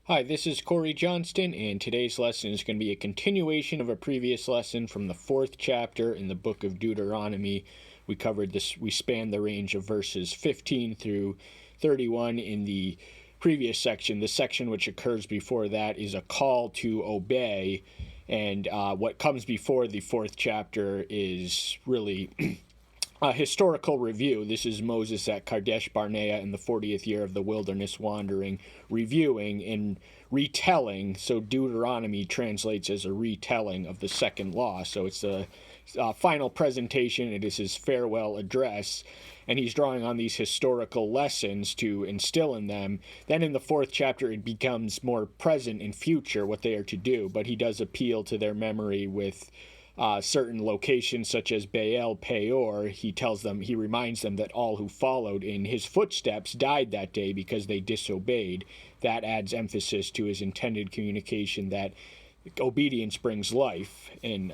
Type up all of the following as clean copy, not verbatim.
Hi, this is Corey Johnston, and today's lesson is going to be a continuation of a previous lesson from the 4th chapter in the book of Deuteronomy. We covered this, we spanned the range of verses 15 through 31 in the previous section. The section which occurs before that is a call to obey, and what comes before the 4th chapter is really a historical review. This is Moses at Kadesh Barnea in the 40th year of the wilderness wandering, reviewing and retelling. So Deuteronomy translates as a retelling of the second law. So it's a final presentation. It is his farewell address, and he's drawing on these historical lessons to instill in them. Then in the 4th chapter, it becomes more present and future what they are to do, but he does appeal to their memory with certain locations such as Baal Peor. He reminds them that all who followed in his footsteps died that day because they disobeyed. That adds emphasis to his intended communication that obedience brings life. And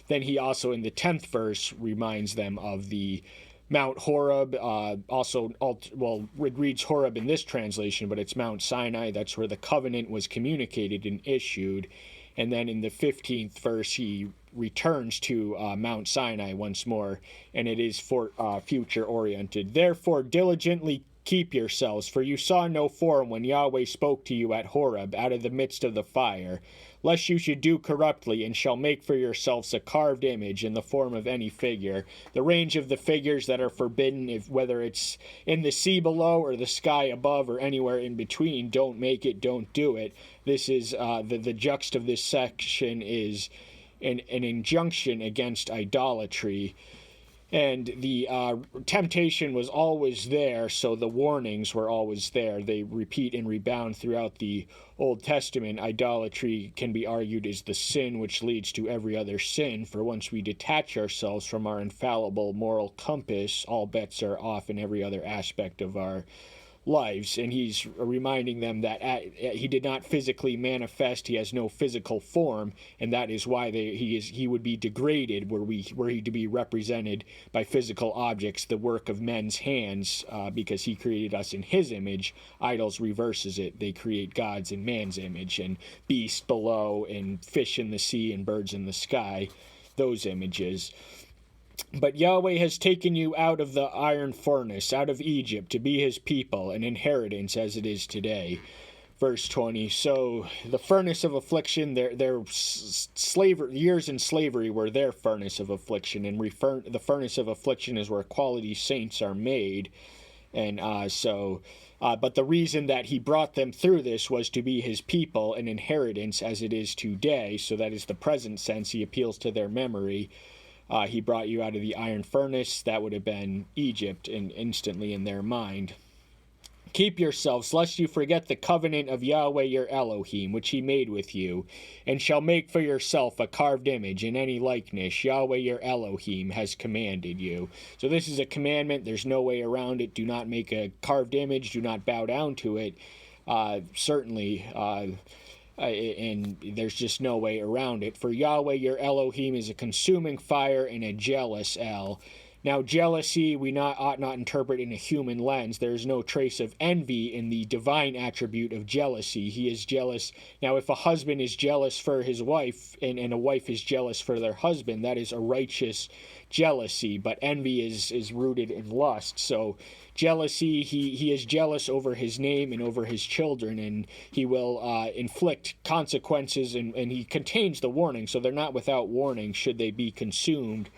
then he also, in the 10th verse, reminds them of the Mount Horeb. It reads Horeb in this translation, but it's Mount Sinai. That's where the covenant was communicated and issued. And then in the 15th verse, he returns to Mount Sinai once more, and it is for future-oriented. Therefore, diligently keep yourselves, for you saw no form when Yahweh spoke to you at Horeb out of the midst of the fire, lest you should do corruptly, and shall make for yourselves a carved image in the form of any figure. The range of the figures that are forbidden, whether it's in the sea below or the sky above or anywhere in between, don't make it, don't do it. This is the juxt of this section is an injunction against idolatry. And the temptation was always there, so the warnings were always there. They repeat and rebound throughout the Old Testament. Idolatry can be argued as the sin which leads to every other sin, for once we detach ourselves from our infallible moral compass, all bets are off in every other aspect of our lives. And he's reminding them that he did not physically manifest. He has no physical form, and that is why he would be degraded were he to be represented by physical objects, the work of men's hands, because he created us in his image. Idols reverses it. They create gods in man's image, and beasts below, and fish in the sea, and birds in the sky, those images. But Yahweh has taken you out of the iron furnace, out of Egypt, to be his people, an inheritance as it is today. Verse 20, so the furnace of affliction, their years in slavery were their furnace of affliction, and the furnace of affliction is where quality saints are made. And but the reason that he brought them through this was to be his people, an inheritance as it is today. So that is the present sense. He appeals to their memory. He brought you out of the iron furnace. That would have been Egypt, and instantly in their mind. Keep yourselves, lest you forget the covenant of Yahweh your Elohim, which he made with you, and shall make for yourself a carved image in any likeness Yahweh your Elohim has commanded you. So this is a commandment. There's no way around it. Do not make a carved image. Do not bow down to it. And there's just no way around it. For Yahweh your Elohim is a consuming fire and a jealous El. Now jealousy we ought not interpret in a human lens. There is no trace of envy in the divine attribute of jealousy. He is jealous. Now if a husband is jealous for his wife, and a wife is jealous for their husband, that is a righteous jealousy. But envy is rooted in lust. So jealousy, he is jealous over his name and over his children, and he will inflict consequences, and he contains the warning. So they're not without warning should they be consumed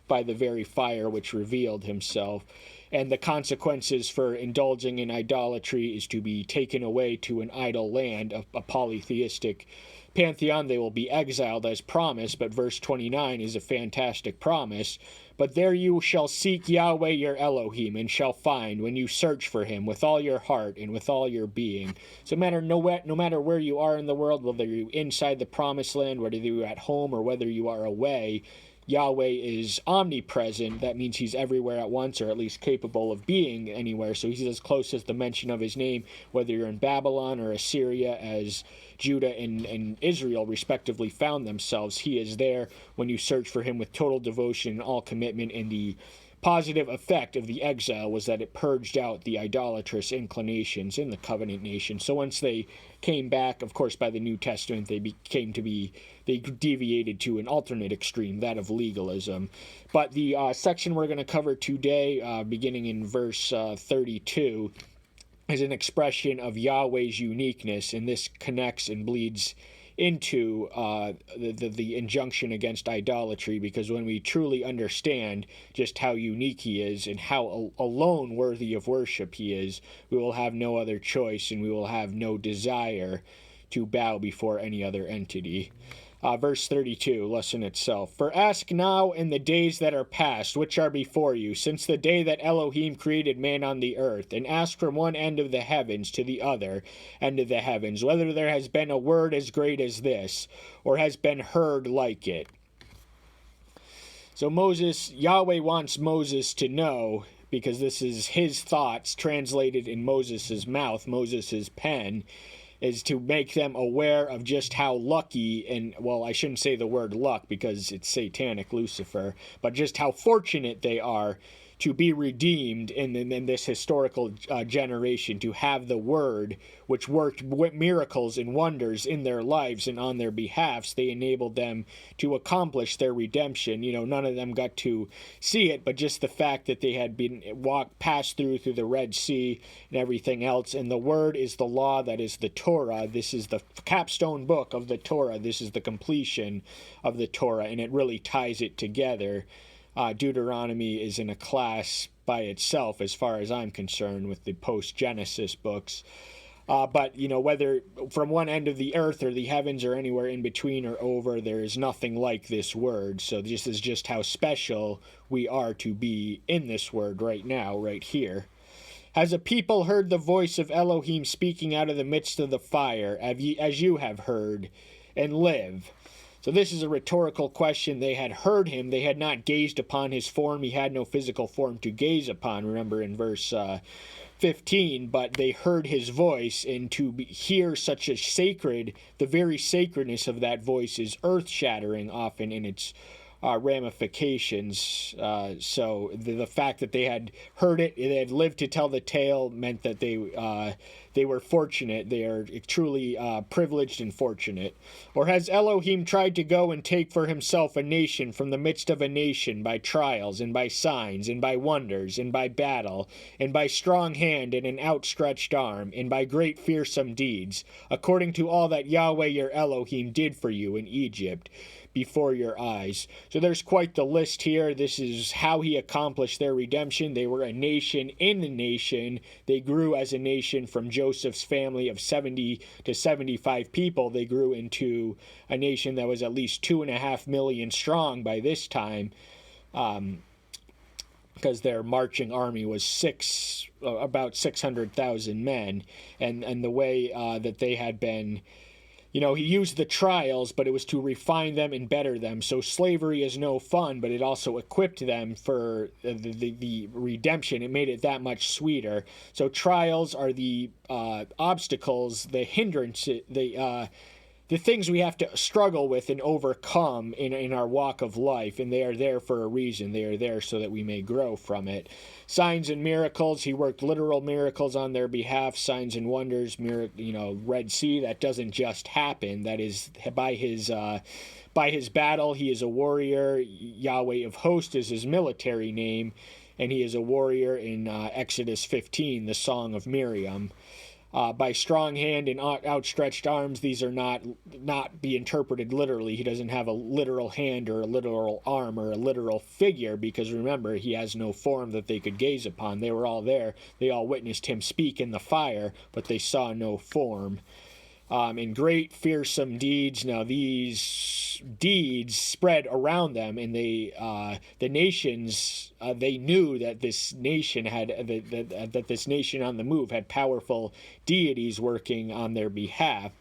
by the very fire which revealed himself. And the consequences for indulging in idolatry is to be taken away to an idol land, a polytheistic pantheon. They will be exiled as promised, but verse 29 is a fantastic promise. But there you shall seek Yahweh your Elohim, and shall find, when you search for him with all your heart and with all your being. So no matter where you are in the world, whether you're inside the promised land, whether you're at home, or whether you are away, Yahweh is omnipresent. That means he's everywhere at once, or at least capable of being anywhere. So he's as close as the mention of his name, whether you're in Babylon or Assyria, as Judah and Israel respectively found themselves. He is there when you search for him with total devotion and all commitment in the positive effect of the exile was that it purged out the idolatrous inclinations in the covenant nation. So once they came back, of course, by the New Testament, they deviated to an alternate extreme, that of legalism. But the section we're going to cover today, beginning in verse 32, is an expression of Yahweh's uniqueness, and this connects and bleeds into the injunction against idolatry, because when we truly understand just how unique he is and how alone worthy of worship he is, we will have no other choice and we will have no desire to bow before any other entity. Verse 32, lesson itself. For ask now in the days that are past, which are before you, since the day that Elohim created man on the earth, and ask from one end of the heavens to the other end of the heavens, whether there has been a word as great as this, or has been heard like it. So Yahweh wants Moses to know, because this is his thoughts translated in Moses' mouth, Moses' pen, is to make them aware of just how lucky, and, well, I shouldn't say the word luck because it's satanic, Lucifer, but just how fortunate they are to be redeemed in this historical generation, to have the word which worked miracles and wonders in their lives and on their behalfs. They enabled them to accomplish their redemption. None of them got to see it, but just the fact that they had been passed through the Red Sea and everything else. And the word is the law, that is the Torah. This is the capstone book of the Torah. This is the completion of the Torah, and it really ties it together. Deuteronomy is in a class by itself, as far as I'm concerned, with the post-Genesis books. But, whether from one end of the earth or the heavens or anywhere in between or over, there is nothing like this word. So this is just how special we are to be in this word right now, right here. Has a people heard the voice of Elohim speaking out of the midst of the fire, as you have heard, and live? So this is a rhetorical question. They had heard him. They had not gazed upon his form. He had no physical form to gaze upon, remember in verse 15. But they heard his voice, and to hear such a sacred, the very sacredness of that voice is earth-shattering often in its ramifications. So the fact that they had heard it, they had lived to tell the tale, meant that they were fortunate. They are truly privileged and fortunate. Or has Elohim tried to go and take for himself a nation from the midst of a nation by trials and by signs and by wonders and by battle and by strong hand and an outstretched arm and by great fearsome deeds, according to all that Yahweh your Elohim did for you in Egypt before your eyes? So there's quite the list here. This is how he accomplished their redemption. They were a nation in a nation. They grew as a nation from Joseph's family of 70 to 75 people. They grew into a nation that was at least 2.5 million strong by this time, because their marching army was about 600,000 men. And the way that they had been, he used the trials, but it was to refine them and better them. So slavery is no fun, but it also equipped them for the redemption. It made it that much sweeter. So trials are the obstacles, the hindrances, the things we have to struggle with and overcome in our walk of life, and they are there for a reason. They are there so that we may grow from it. Signs and miracles, he worked literal miracles on their behalf. Signs and wonders, Red Sea, that doesn't just happen. That is by his battle. He is a warrior. Yahweh of hosts is his military name, and he is a warrior in Exodus 15, the Song of Miriam. By strong hand and outstretched arms, these are not be interpreted literally. He doesn't have a literal hand or a literal arm or a literal figure, because remember, he has no form that they could gaze upon. They were all there. They all witnessed him speak in the fire, but they saw no form. In great fearsome deeds. Now these deeds spread around them, and the nations, they knew that this nation had that this nation on the move had powerful deities working on their behalf,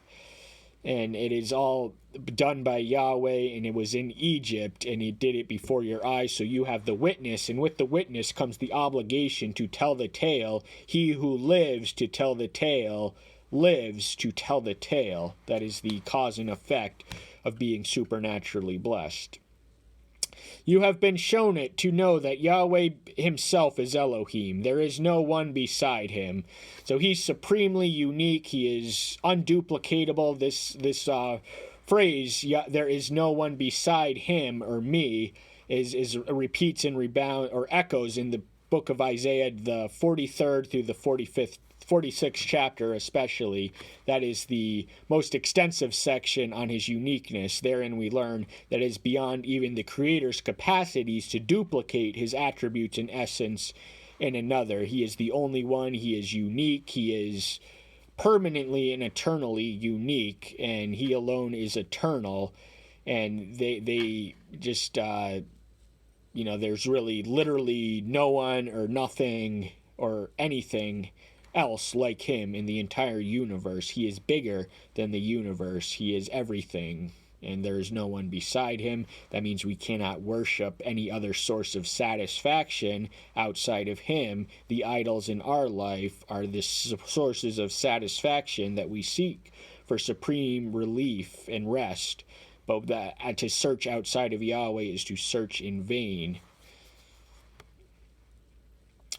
and it is all done by Yahweh, and it was in Egypt, and he did it before your eyes. So you have the witness, and with the witness comes the obligation to tell the tale. He who lives to tell the tale lives to tell the tale. That is the cause and effect of being supernaturally blessed. You have been shown it to know that Yahweh himself is Elohim. There is no one beside him. So he's supremely unique. He is unduplicatable. This phrase, there is no one beside him or me, is repeats and rebound or echoes in the book of Isaiah, the 43rd through the 46th chapter especially. That is the most extensive section on his uniqueness. Therein we learn that it is beyond even the Creator's capacities to duplicate his attributes and essence in another. He is the only one. He is unique. He is permanently and eternally unique, and he alone is eternal. And they just there's really literally no one or nothing or anything else like him in the entire universe. He is bigger than the universe. He is everything, and there is no one beside him. That means we cannot worship any other source of satisfaction outside of him. The idols in our life are the sources of satisfaction that we seek for supreme relief and rest. But to search outside of Yahweh is to search in vain.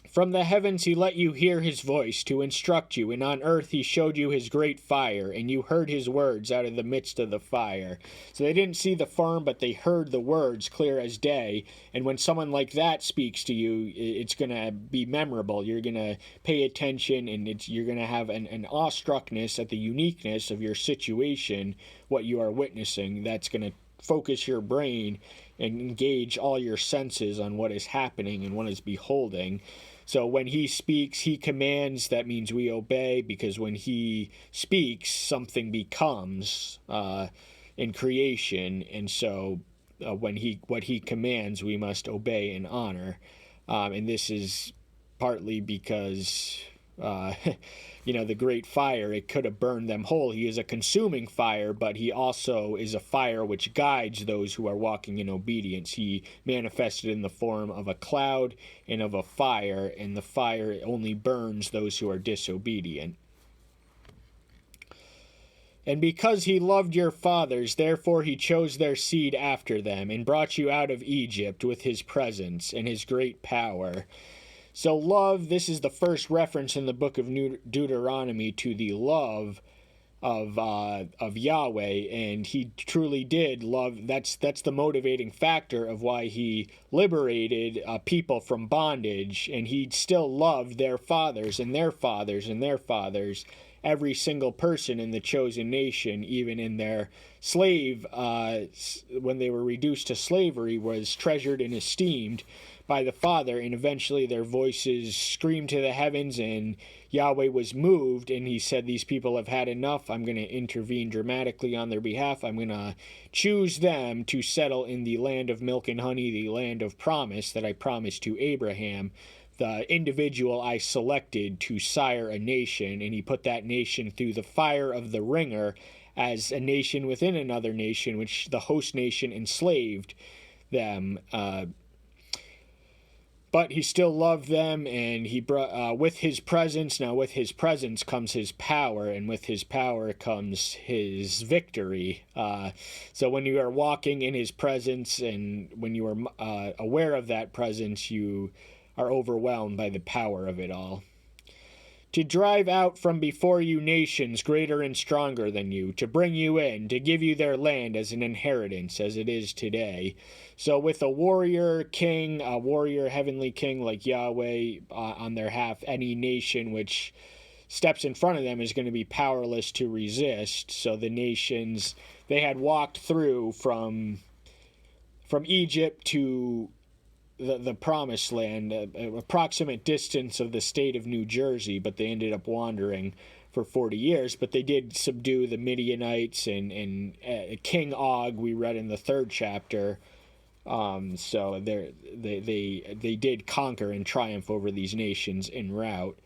From the heavens he let you hear his voice to instruct you, and on earth he showed you his great fire, and you heard his words out of the midst of the fire. So they didn't see the form, but they heard the words clear as day. And when someone like that speaks to you, it's going to be memorable. You're going to pay attention, and you're going to have an awestruckness at the uniqueness of your situation, what you are witnessing. That's going to focus your brain and engage all your senses on what is happening and what is beholding. So when he speaks, he commands. That means we obey, because when he speaks, something becomes in creation. And so what he commands, we must obey and honor. And this is partly because the great fire, it could have burned them whole. He is a consuming fire, but he also is a fire which guides those who are walking in obedience. He manifested in the form of a cloud and of a fire, and the fire only burns those who are disobedient. And because he loved your fathers, therefore he chose their seed after them, and brought you out of Egypt with his presence and his great power. So love, this is the first reference in the book of Deuteronomy to the love of Yahweh, and he truly did love. That's the motivating factor of why he liberated people from bondage, and he still loved their fathers and their fathers and their fathers. Every single person in the chosen nation, even in their slave, when they were reduced to slavery, was treasured and esteemed by the Father, and eventually their voices screamed to the heavens, and Yahweh was moved, and he said, these people have had enough. I'm going to intervene dramatically on their behalf. I'm going to choose them to settle in the land of milk and honey, the land of promise that I promised to Abraham, the individual I selected to sire a nation. And he put that nation through the fire of the ringer as a nation within another nation, which the host nation enslaved them. But he still loved them, and he brought with his presence. Now, with his presence comes his power, and with his power comes his victory. So when you are walking in his presence, and when you are aware of that presence, you are overwhelmed by the power of it all. To drive out from before you nations greater and stronger than you, to bring you in, to give you their land as an inheritance, as it is today. So with a warrior king, a warrior heavenly king like Yahweh on their half, any nation which steps in front of them is going to be powerless to resist. So the nations, they had walked through from Egypt to the promised land, approximate distance of the state of New Jersey, but they ended up wandering for 40 years. But they did subdue the Midianites and King Og, we read in the 3rd chapter. So they did conquer and triumph over these nations en route.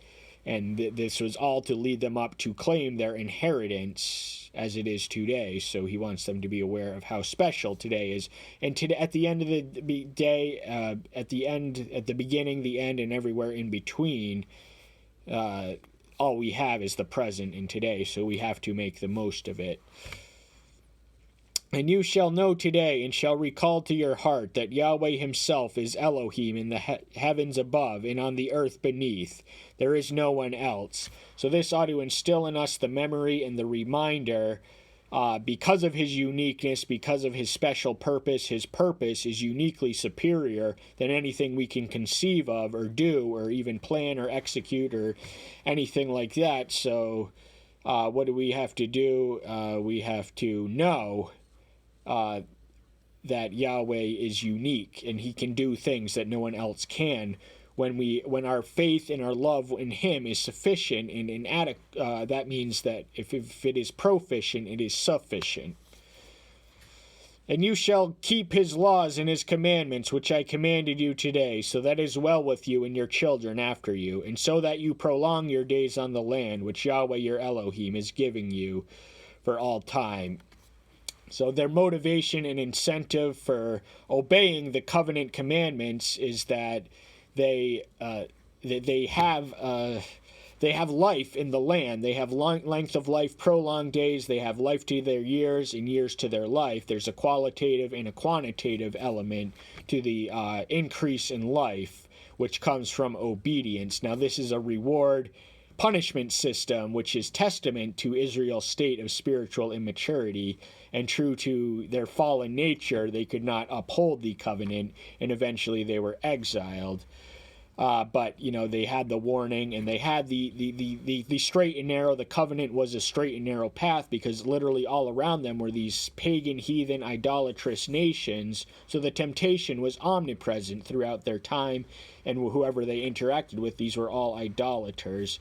And this was all to lead them up to claim their inheritance as it is today. So he wants them to be aware of how special today is. And at the end of the day, at the beginning, the end, and everywhere in between, all we have is the present and today. So we have to make the most of it. And you shall know today and shall recall to your heart that Yahweh himself is Elohim in the heavens above and on the earth beneath. There is no one else. So this ought to instill in us the memory and the reminder, because of his uniqueness, because of his special purpose. His purpose is uniquely superior than anything we can conceive of or do or even plan or execute or anything like that. So what do we have to do? We have to know that Yahweh is unique and he can do things that no one else can. When our faith and our love in him is sufficient and inadequate, that means that if it is proficient, it is sufficient. And you shall keep his laws and his commandments, which I commanded you today, so that is well with you and your children after you, and so that you prolong your days on the land, which Yahweh your Elohim is giving you for all time. So their motivation and incentive for obeying the covenant commandments is that they have life in the land. They have length of life, prolonged days. They have life to their years and years to their life. There's a qualitative and a quantitative element to the increase in life, which comes from obedience. Now, this is a reward punishment system, which is testament to Israel's state of spiritual immaturity, and true to their fallen nature, they could not uphold the covenant, and eventually they were exiled. But they had the warning, and they had the straight and narrow. The covenant was a straight and narrow path, because literally all around them were these pagan, heathen, idolatrous nations. So the temptation was omnipresent throughout their time, and whoever they interacted with, these were all idolaters.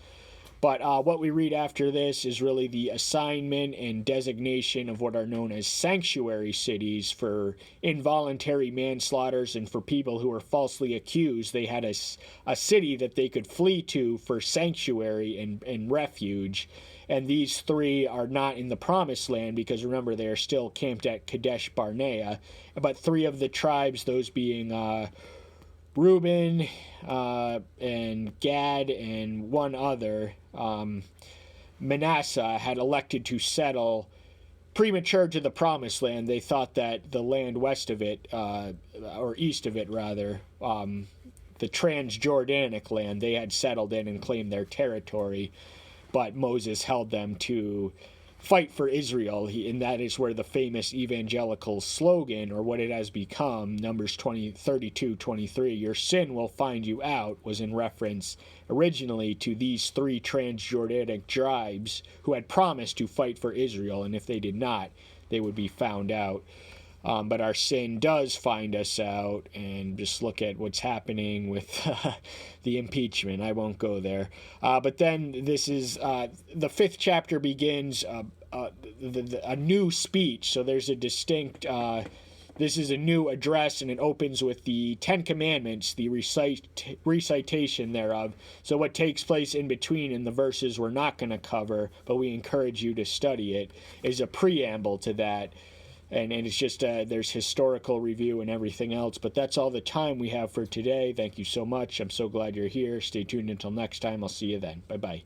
But what we read after this is really the assignment and designation of what are known as sanctuary cities for involuntary manslaughters and for people who were falsely accused. They had a city that they could flee to for sanctuary and refuge. And these three are not in the promised land, because remember, they are still camped at Kadesh Barnea. But three of the tribes, those being Reuben and Gad and one other, Manasseh, had elected to settle premature to the promised land. They thought that the land west of it, or east of it rather, the Transjordanic land, they had settled in and claimed their territory, but Moses held them to fight for Israel, and that is where the famous evangelical slogan, or what it has become, Numbers 32:23, your sin will find you out, was in reference originally to these three Transjordanic tribes who had promised to fight for Israel, and if they did not, they would be found out. But our sin does find us out, and just look at what's happening with the impeachment. I won't go there. But then this is the 5th chapter begins a new speech. So there's a distinct, this is a new address, and it opens with the 10 Commandments, the recitation thereof. So what takes place in between in the verses we're not going to cover, but we encourage you to study it, is a preamble to that. And it's just, there's historical review and everything else. But that's all the time we have for today. Thank you so much. I'm so glad you're here. Stay tuned until next time. I'll see you then. Bye-bye.